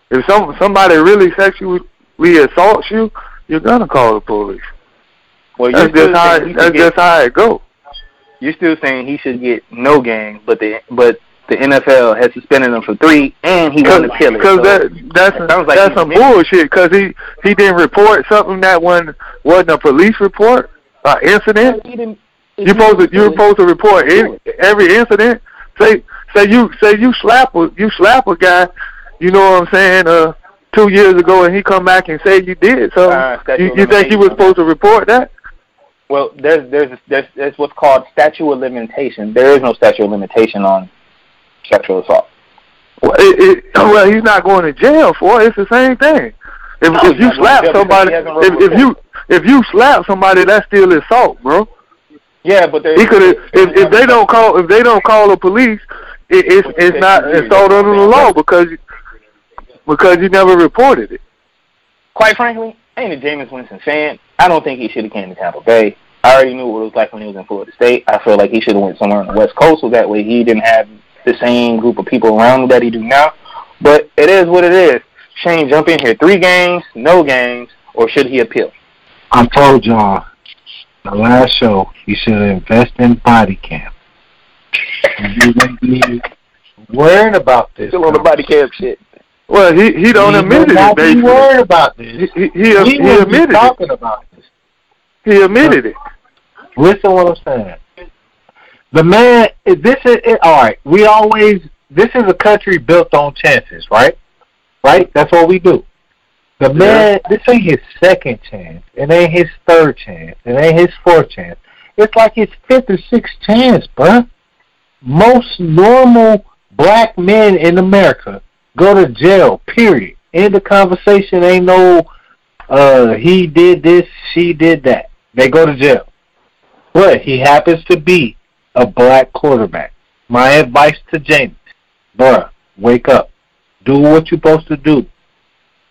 If somebody really sexually assaults you, you're gonna call the police. Well, that's just how it goes. You're still saying he should get no game, but the NFL has suspended him for 3, and he won the killer. Because that's some bullshit. Because he didn't report something that wasn't a police report, incident. You're supposed to report every incident. Say you slap a guy. You know what I'm saying? 2 years ago, and he come back and say you did. So you think he was supposed to report that? Well, there's what's called statute of limitation. There is no statute of limitation on sexual assault. Well, he's not going to jail for it. It's the same thing. If you slap somebody, if you slap somebody, that's still assault, bro. Yeah, but he could have. If they don't call the police, it's not assault under the law because you never reported it. Quite frankly, I ain't a Jameis Winston fan. I don't think he should have came to Tampa Bay. I already knew what it was like when he was in Florida State. I feel like he should have went somewhere on the West Coast so that way he didn't have the same group of people around him that he do now. But it is what it is. Shane, jump in here. 3 games, no games, or should he appeal? I told y'all the last show you should invest in body cam. You wouldn't be worrying about this. Still on the body cam shit. Well, he don't admit it. He worried about this. He admitted it. Talking about this. He admitted it. Listen what I'm saying. The man, this is all right. This is a country built on chances, right? Right? That's what we do. The man, this ain't his second chance. It ain't his third chance. It ain't his fourth chance. It's like his 5th or 6th chance, bruh. Most normal black men in America go to jail, period. End of conversation. Ain't no, he did this, she did that. They go to jail. But he happens to be a black quarterback. My advice to James, bruh, wake up. Do what you're supposed to do.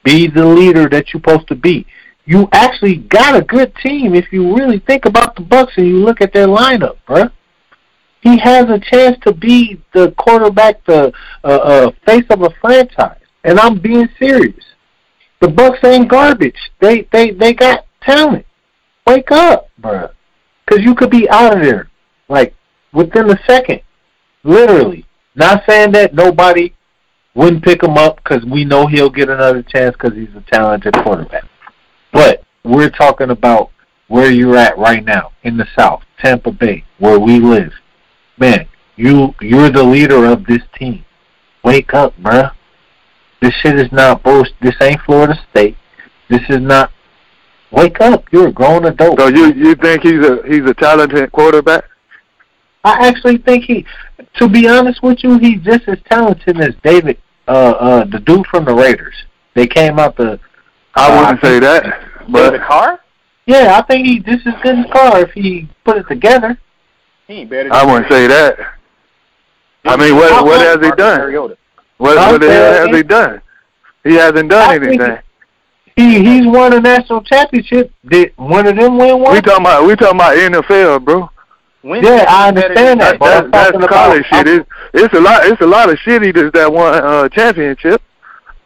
Be the leader that you're supposed to be. You actually got a good team if you really think about the Bucs and you look at their lineup, bruh. He has a chance to be the quarterback, the face of a franchise. And I'm being serious. The Bucs ain't garbage. They got talent. Wake up, bruh. Because you could be out of there, like, within a second. Literally. Not saying that nobody wouldn't pick him up because we know he'll get another chance because he's a talented quarterback. But we're talking about where you're at right now in the South, Tampa Bay, where we live. Man, you're the leader of this team. Wake up, bruh. This shit is not bullshit. This ain't Florida State. This is not. Wake up. You're a grown adult. So you think he's a talented quarterback? I actually think to be honest with you, he's just as talented as David, the dude from the Raiders. They came out the. I wouldn't say that. But David Carr? Yeah, I think he's just as good as Carr if he put it together. He ain't better than I wouldn't say that. I mean, what has he done? What has he done? He hasn't done anything. He's won a national championship. Did one of them win one? We talking about NFL, bro. Yeah, I understand that. That's college shit. It's a lot of shit eaters that won championship.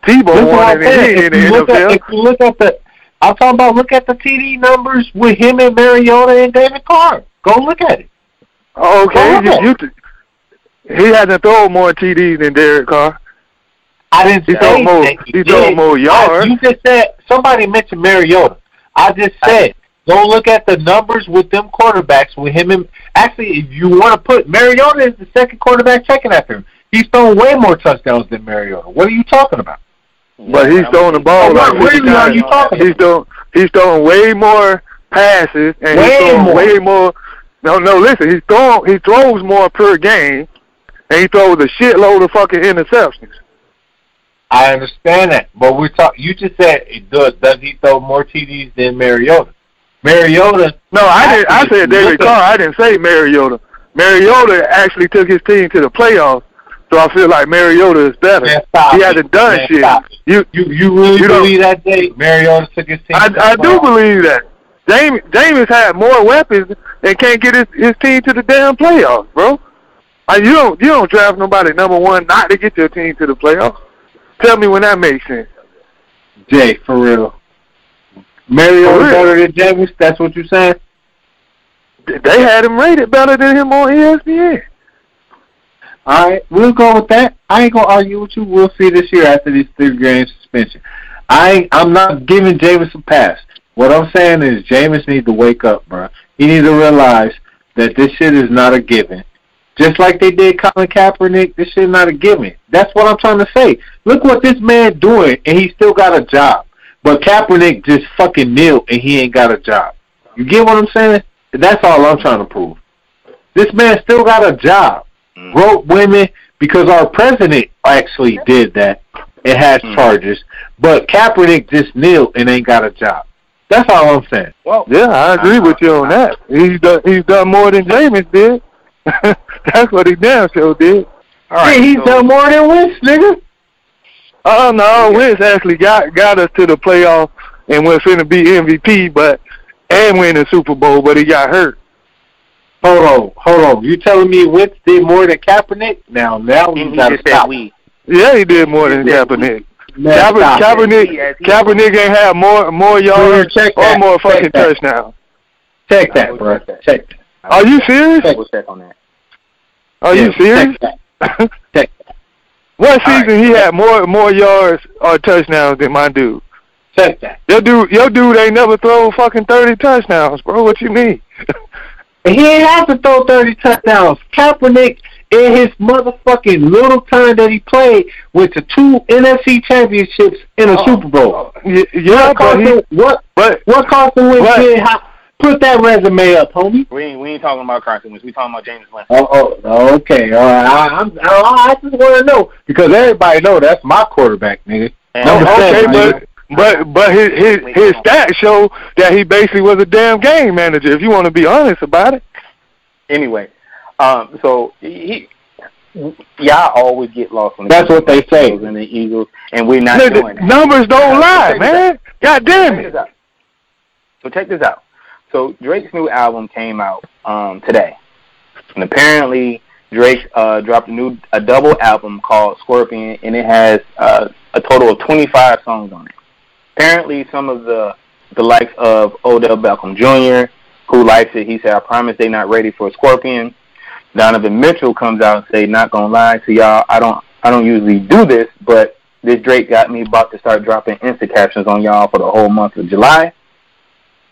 Tebow won it in the NFL. If you look at I'm talking about look at the TD numbers with him and Mariota and David Carr. Go look at it. Okay, he hasn't thrown more TDs than Derek Carr. I didn't say he threw more yards. You just said somebody mentioned Mariota. I just said go look at the numbers with them quarterbacks with him and actually if you want to put Mariota is the second quarterback checking after him. He's thrown way more touchdowns than Mariota. What are you talking about? But he's throwing the ball like really are you talking about? He's throwing way more passes and he's throwing way more. No, listen, he throws more per game and he throws a shitload of fucking interceptions. I understand that, but you just said does he throw more TDs than Mariota? Mariota. No, I said David Carr. I didn't say Mariota. Mariota actually took his team to the playoffs So I feel like Mariota is better. He hasn't done shit. You really believe that, Jay? Mariota took his team. I do believe that. Jameis had more weapons and can't get his team to the damn playoffs, bro. You don't draft nobody number one not to get your team to the playoffs. Tell me when that makes sense. Jay, for real. Mariota better than Jameis? That's what you're saying? They had him rated better than him on ESPN. All right, we'll go with that. I ain't gonna argue with you. We'll see this year after this 3-game suspension. I'm not giving Jameis a pass. What I'm saying is Jameis needs to wake up, bro. He needs to realize that this shit is not a given. Just like they did Colin Kaepernick, this shit is not a given. That's what I'm trying to say. Look what this man doing, and he still got a job. But Kaepernick just fucking kneeled, and he ain't got a job. You get what I'm saying? That's all I'm trying to prove. This man still got a job. Wrote women because our president actually did that and has charges, but Kaepernick just kneeled and ain't got a job. That's all I'm saying. Well, yeah, I agree with you on that. He's done more than Jameis did. That's what he damn sure did. All right, he's done more than Wentz, nigga. Oh no, Wentz actually got us to the playoff and was finna be MVP, and win the Super Bowl, but he got hurt. Hold on. You telling me Wentz did more than Kaepernick? Now we gotta stop. Yeah, he did more than Kaepernick. Kaepernick ain't have more yards or more fucking touchdowns. Check that, bro. Check that. Are you serious? Check on that. Are you serious? Check that. What season he had more yards or touchdowns than my dude? Check that. Your dude ain't never thrown fucking 30 touchdowns, bro. What you mean? He ain't have to throw 30 touchdowns. Kaepernick, in his motherfucking little time that he played, went to 2 NFC championships in a Super Bowl. Yeah, what Carson Wentz did? Put that resume up, homie. We ain't talking about Carson Wentz. We talking about Jameis Winston. Okay. All right. I just want to know because everybody know that's my quarterback, nigga. But his stats show that he basically was a damn game manager. If you want to be honest about it. Anyway, so y'all always get lost on that's what they say in the Eagles, and we're not doing that. Numbers don't lie, man. God damn it. So check this out. So Drake's new album came out today, and apparently Drake dropped a double album called Scorpion, and it has a total of 25 songs on it. Apparently, some of the likes of Odell Beckham Jr., who likes it, he said, "I promise they not ready for Scorpion." Donovan Mitchell comes out and say, "Not gonna lie to y'all, I don't usually do this, but this Drake got me about to start dropping Insta captions on y'all for the whole month of July."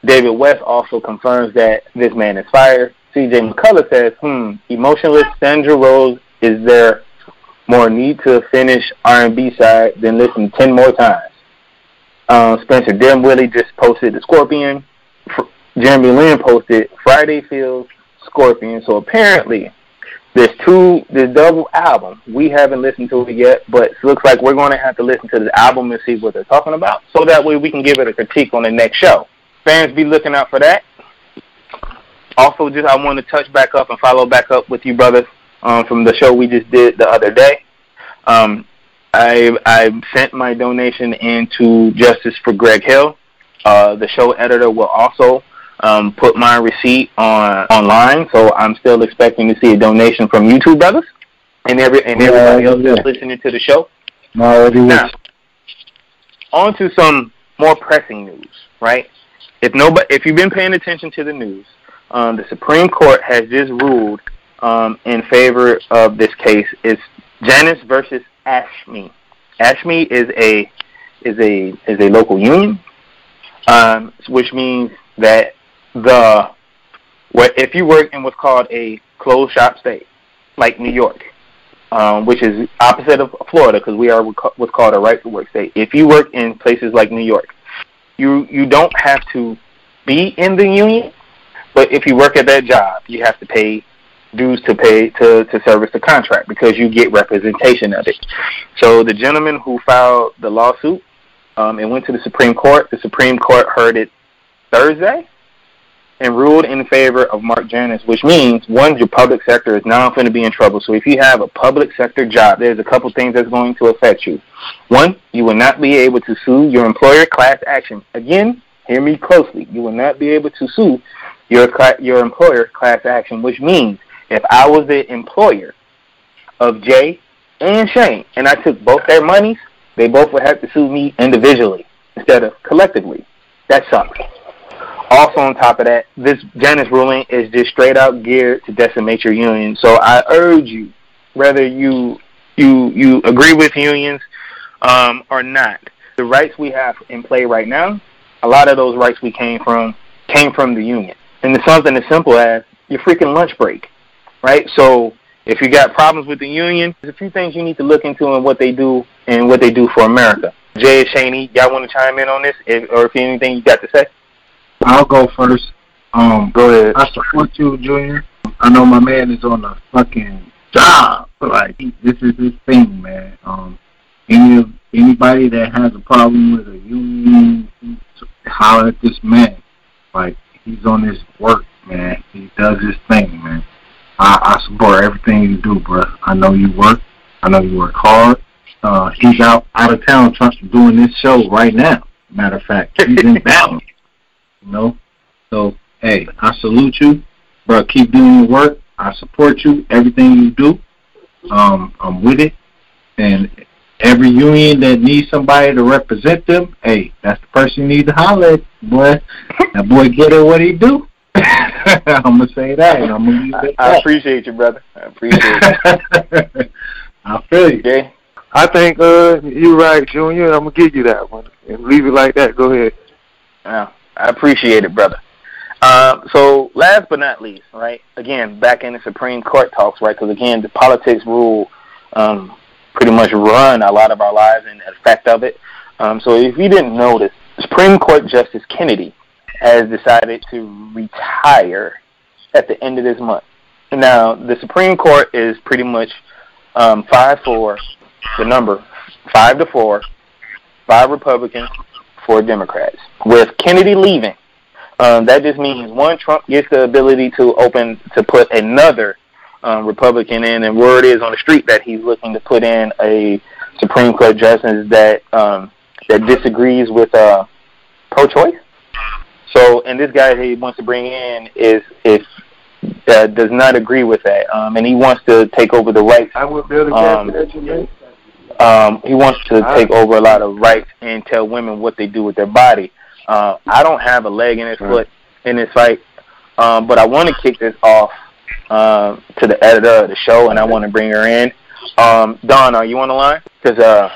David West also confirms that this man is fire. CJ McCullough says, emotionless Sandra Rose, is there more need to finish R&B side than listen 10 more times? Spencer Dinwiddie just posted the Scorpion. Jeremy Lin posted Friday Feels Scorpion. So apparently this double album. We haven't listened to it yet, but it looks like we're going to have to listen to the album and see what they're talking about, so that way we can give it a critique on the next show. Fans, be looking out for that. Also, I want to touch back up and follow back up with you, brothers, from the show we just did the other day. I sent my donation into Justice for Greg Hill. The show editor will also put my receipt online, so I'm still expecting to see a donation from you two brothers and everybody else that's listening to the show. Now, on to some more pressing news, right? If you've been paying attention to the news, the Supreme Court has just ruled in favor of this case. It's Janus versus AFSCME. AFSCME is a local union, which means that if you work in what's called a closed shop state, like New York, which is opposite of Florida, because we are what's called a right to work state. If you work in places like New York, you don't have to be in the union, but if you work at that job, you have to pay dues to service the contract because you get representation of it. So the gentleman who filed the lawsuit and went to the Supreme Court heard it Thursday, and ruled in favor of Mark Janus, which means, one, your public sector is now going to be in trouble. So if you have a public sector job, there's a couple things that's going to affect you. One, you will not be able to sue your employer class action. Again, hear me closely. You will not be able to sue your employer class action, which means if I was the employer of Jay and Shane and I took both their monies, they both would have to sue me individually instead of collectively. That sucks. Also, on top of that, this Janus ruling is just straight out geared to decimate your union. So I urge you, whether you agree with unions or not, the rights we have in play right now, a lot of those rights we came from the union. And it's something as simple as your freaking lunch break, right? So if you got problems with the union, there's a few things you need to look into and what they do for America. Jay and Shaney, y'all want to chime in on this, or if anything you got to say? I'll go first. Go ahead. I support you, Junior. I know my man is on a fucking job. Like, this is his thing, man. Anybody that has a problem with a union, holler at this man. Like, he's on his work, man. He does his thing, man. I support everything you do, bro. I know you work. I know you work hard. He's out of town doing this show right now. Matter of fact, he's in Dallas. You know? So, hey, I salute you. Bro, keep doing your work. I support you. Everything you do. I'm with it. And every union that needs somebody to represent them, hey, that's the person you need to holler at, boy. That boy get it what he do. I'm going to say that. And I'm gonna leave it I appreciate you, brother. I appreciate it. I feel you. Okay. I think you're right, Junior. I'm going to give you that one. And leave it like that. Go ahead. Yeah, I appreciate it, brother. So last but not least, right, again, back in the Supreme Court talks, right, because, again, the politics rule pretty much run a lot of our lives and the effect of it. So if you didn't notice, Supreme Court Justice Kennedy has decided to retire at the end of this month. Now, the Supreme Court is pretty much 5-4, the number, 5-4, 5 Republicans, 4 Democrats. With Kennedy leaving, that just means, one, Trump gets the ability to put another Republican in, and word is on the street that he's looking to put in a Supreme Court justice that disagrees with pro-choice. So, and this guy he wants to bring in does not agree with that, and he wants to take over the rights. I would build a he wants to take over a lot of rights and tell women what they do with their body. I don't have a leg in his foot in this fight, but I want to kick this off to the editor of the show, and I want to bring her in. Dawn, are you on the line? Because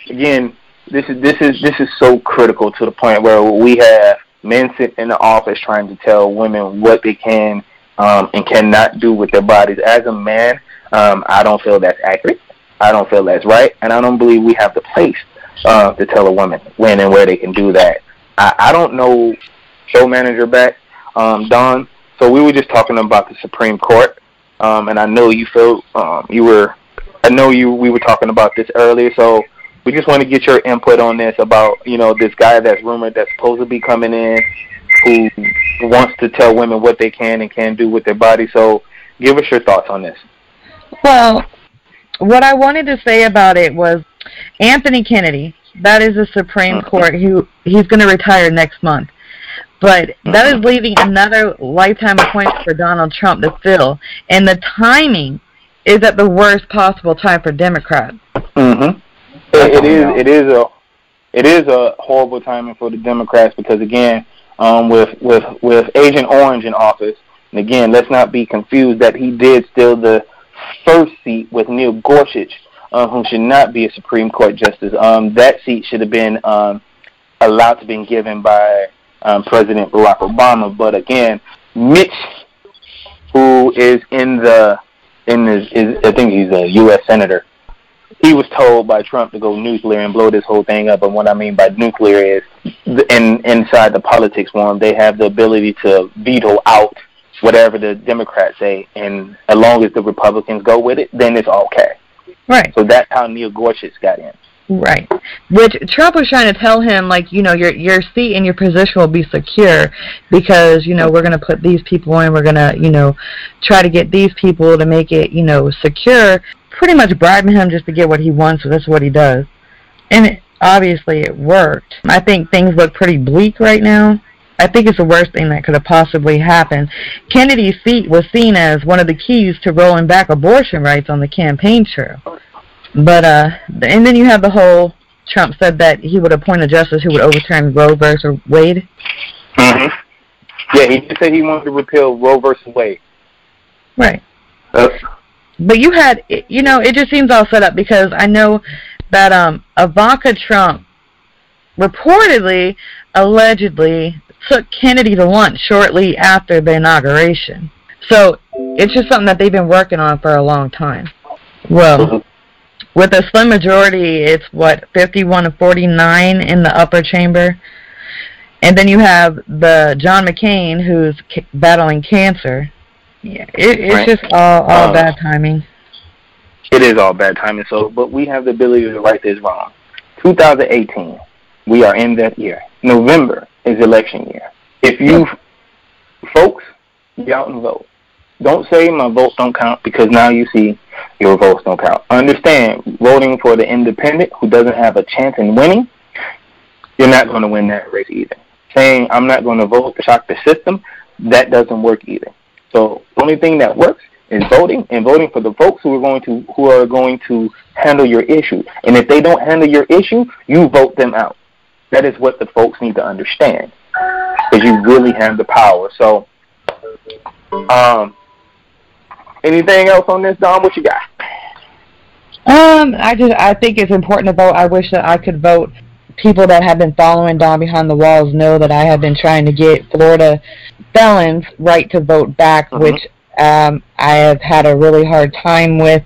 again, this is so critical to the point where we have men sit in the office trying to tell women what they can and cannot do with their bodies. As a man, I don't feel that's accurate. I don't feel that's right, and I don't believe we have the place to tell a woman when and where they can do that. I don't know, show manager back, Don. So we were just talking about the Supreme Court, and I know you feel we were talking about this earlier. So we just want to get your input on this about, this guy that's rumored that's supposed to be coming in who wants to tell women what they can and can't do with their body. So give us your thoughts on this. Well, what I wanted to say about it was Anthony Kennedy, that is the Supreme Court. He's going to retire next month. But that is leaving another lifetime appointment for Donald Trump to fill. And the timing is at the worst possible time for Democrats. Mm-hmm. It is a horrible timing for the Democrats because, again, with Agent Orange in office, and again, let's not be confused that he did steal the first seat with Neil Gorsuch, who should not be a Supreme Court justice. That seat should have been allowed to be given by President Barack Obama. But again, Mitch, who is I think he's a U.S. Senator, he was told by Trump to go nuclear and blow this whole thing up. And what I mean by nuclear is, inside the politics forum, they have the ability to veto out whatever the Democrats say, and as long as the Republicans go with it, then it's okay. Right. So that's how Neil Gorsuch got in. Right. Which Trump was trying to tell him, like, you know, your seat and your position will be secure because, you know, we're going to put these people in. We're going to, you know, try to get these people to make it, you know, secure. Pretty much bribing him just to get what he wants, so that's what he does. And obviously it worked. I think things look pretty bleak right now. I think it's the worst thing that could have possibly happened. Kennedy's seat was seen as one of the keys to rolling back abortion rights on the campaign trail. But, and then you have the whole, Trump said that he would appoint a justice who would overturn Roe versus Wade. Mm-hmm. Yeah, he just said he wanted to repeal Roe versus Wade. Right. But you had, you know, it just seems all set up because I know that Ivanka Trump reportedly, allegedly, took Kennedy to lunch shortly after the inauguration. So it's just something that they've been working on for a long time. Well, with a slim majority, it's, 51-49 in the upper chamber. And then you have the John McCain, who's battling cancer. Yeah, it's just all bad timing. It is all bad timing. So, but we have the ability to right this wrong. 2018, we are in that year. November is election year. If you folks, get out and vote. Don't say my votes don't count because now you see your votes don't count. Understand, voting for the independent who doesn't have a chance in winning, you're not going to win that race either. Saying I'm not going to vote to shock the system, that doesn't work either. So the only thing that works is voting, and voting for the folks who are going to handle your issue. And if they don't handle your issue, you vote them out. That is what the folks need to understand, because you really have the power. So, anything else on this, Don? What you got? I think it's important to vote. I wish that I could vote. People that have been following Don Behind the Walls know that I have been trying to get Florida felons right to vote back, which I have had a really hard time with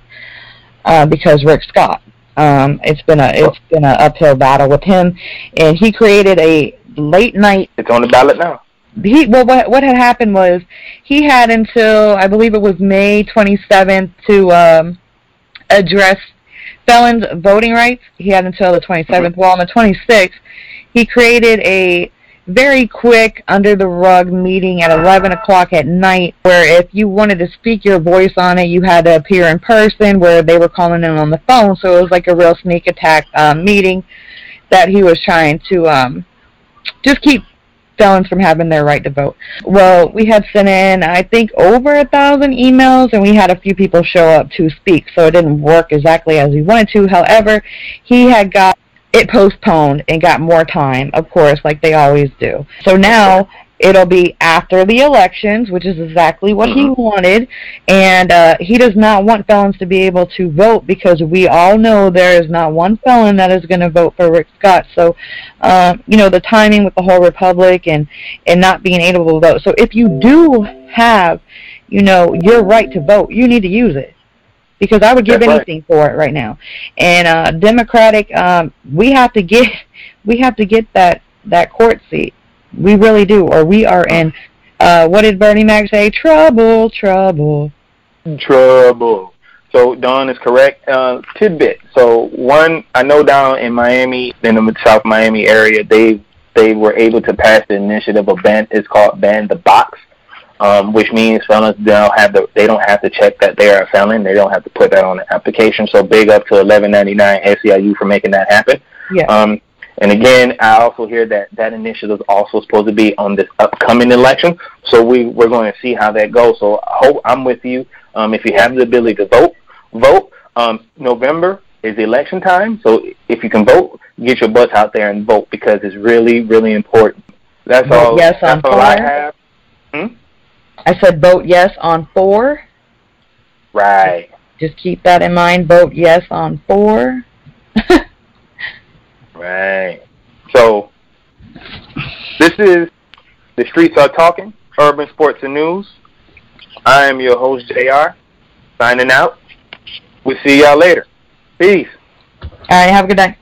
because Rick Scott. It's been an uphill battle with him, and he created a late night. It's on the ballot now. What had happened was he had until I believe it was May 27th to address felons' voting rights. He had until the 27th. Well, on the 26th, he created a very quick, under-the-rug meeting at 11 o'clock at night where if you wanted to speak your voice on it, you had to appear in person, where they were calling in on the phone. So it was like a real sneak attack meeting that he was trying to just keep felons from having their right to vote. Well, we had sent in, I think, over 1,000 emails, and we had a few people show up to speak, so it didn't work exactly as we wanted to. However, he had got it postponed and got more time, of course, like they always do. So now it'll be after the elections, which is exactly what he wanted, and he does not want felons to be able to vote because we all know there is not one felon that is going to vote for Rick Scott. So, you know, the timing with the whole republic and not being able to vote. So if you do have, you know, your right to vote, you need to use it. Because I would give anything for it right now. And Democratic, we have to get that court seat. We really do, or we are in. What did Bernie Mac say? Trouble. So Don is correct. Tidbit. So one, I know down in Miami, in the South Miami area, they were able to pass the initiative of it's called Ban the Box. Which means felons they don't have to check that they are a felon. They don't have to put that on the application. So big up to 1199 SEIU for making that happen. Yeah. And again, I also hear that initiative is also supposed to be on this upcoming election. So we're going to see how that goes. So I hope I'm with you. If you have the ability to vote. November is election time. So if you can vote, get your butts out there and vote because it's really, really important. That's all. Yes, that's all I have. I said vote yes on 4. Right. Just keep that in mind. Vote yes on 4. Right. So, this is The Streets Are Talking, Urban Sports and News. I am your host, JR, signing out. We'll see y'all later. Peace. All right, have a good night.